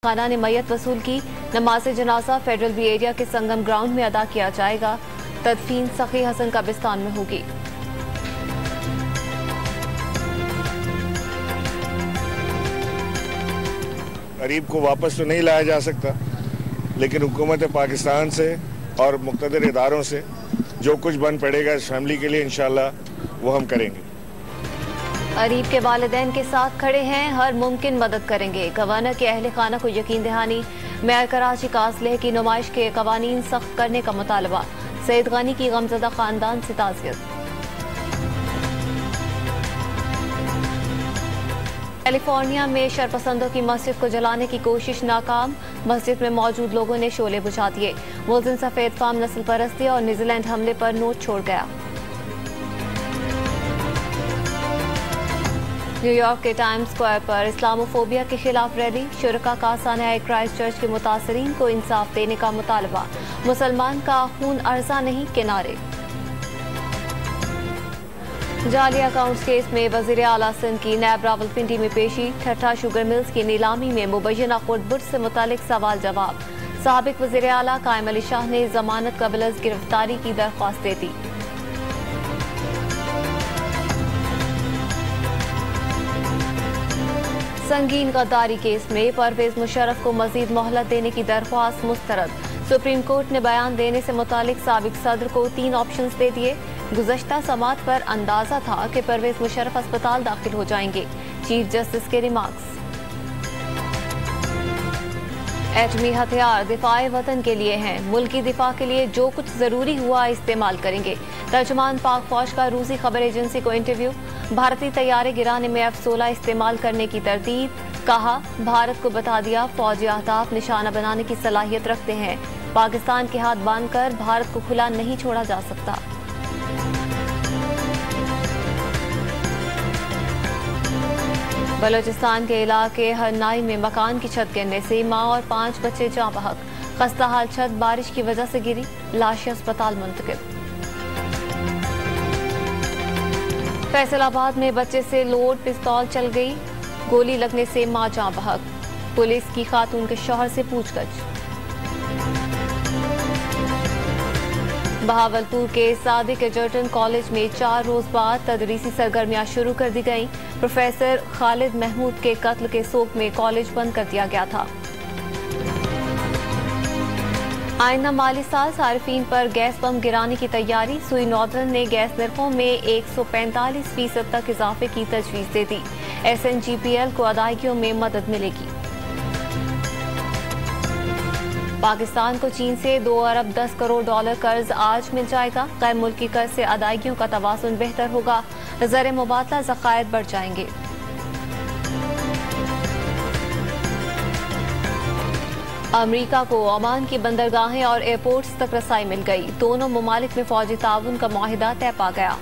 खाना ने मैयत वसूल की। नमाज जनाजा फेडरल बी एरिया के संगम ग्राउंड में अदा किया जाएगा। तदफीन सखी हसन कब्रिस्तान में होगी। गरीब को वापस तो नहीं लाया जा सकता, लेकिन हुकूमत पाकिस्तान से और मुक़्तदर इदारों से जो कुछ बन पड़ेगा इस फैमिली के लिए इंशाअल्लाह वो हम करेंगे। गरीब के वालिदैन के साथ खड़े हैं, हर मुमकिन मदद करेंगे। गवर्नर के अहले खाना को यकीन दहानी। मेयर कराची का असलहे की नुमाइश के कवानीन सख्त करने का मुतालबा। सईद गनी की गमज़दा खानदान से ताज़ियत। कैलिफोर्निया में शरपसंदों की मस्जिद को जलाने की कोशिश नाकाम। मस्जिद में मौजूद लोगों ने शोले बुझा दिए। मुल्ज़िम सफेद फार्म नस्ल परस्ती और न्यूजीलैंड हमले पर नोट छोड़ गया। न्यूयॉर्क के टाइम्स स्क्वायर पर इस्लामोफोबिया के खिलाफ रैली। शुरका का सानिया क्राइस्ट चर्च के मुतासरीन को इंसाफ देने का मुतालबा। मुसलमान का खून अर्जा नहीं, किनारे। जाली अकाउंट्स केस में वजीर आला सिंध की नैब रावलपिंडी में पेशी। ठट्ठा शुगर मिल्स की नीलामी में मुबैना खुर्द से मुतालिक सवाल जवाब। साबिक वजीर आला कायम अली शाह ने जमानत कबल गिरफ्तारी की दरख्वास्त दे दी। संगीन गद्दारी केस में परवेज मुशर्रफ को मजीद मोहलत देने की दरख्वास्त मुस्तरद। सुप्रीम कोर्ट ने बयान देने से मुतालिक साबिक सदर को 3 ऑप्शंस दे दिए। गुज़श्ता समात पर अंदाजा था कि परवेज मुशर्रफ अस्पताल दाखिल हो जाएंगे। चीफ जस्टिस के रिमार्क्स। एटमी हथियार दिफाए वतन के लिए हैं, मुल्की दिफा के लिए जो कुछ जरूरी हुआ इस्तेमाल करेंगे। तर्जुमान पाक फौज का रूसी खबर एजेंसी को इंटरव्यू। भारतीय तैयारे गिराने में F-16 इस्तेमाल करने की तरतीब। कहा, भारत को बता दिया फौजी अहदाफ निशाना बनाने की सलाहियत रखते हैं। पाकिस्तान के हाथ बांधकर भारत को खुला नहीं छोड़ा जा सकता। बलोचिस्तान के इलाके हरनाई में मकान की छत गिरने से मां और 5 बच्चे जाँ बहक। खस्ता हाल छत बारिश की वजह से गिरी, लाशें अस्पताल मुंतकिल। फैसलाबाद में बच्चे से लोड पिस्तौल चल गई, गोली लगने से मां जाँ बहक। पुलिस की खातून के शौहर से पूछताछ। बहावलपुर के सादिक एजर्टन कॉलेज में 4 रोज बाद तदरीसी सरगर्मियां शुरू कर दी गईं। प्रोफेसर खालिद महमूद के कत्ल के शोक में कॉलेज बंद कर दिया गया था। आइंदा माली साल सार्फिन पर गैस बम गिराने की तैयारी। सुई नॉर्दर्न ने गैस निर्खों में 145% तक इजाफे की तजवीज दे दी। SNGPL को अदायगियों में मदद मिलेगी। पाकिस्तान को चीन से 2 अरब 10 करोड़ डॉलर कर्ज आज मिल जाएगा। गैर मुल्की कर्ज से अदायगियों का तवाज़ुन बेहतर होगा। ज़र मुबादला ज़खायर बढ़ जाएंगे। अमरीका को ओमान की बंदरगाहें और एयरपोर्ट्स तक रसाई मिल गई। दोनों ममालिक में फौजी ताउन का मुआहिदा तय पा गया।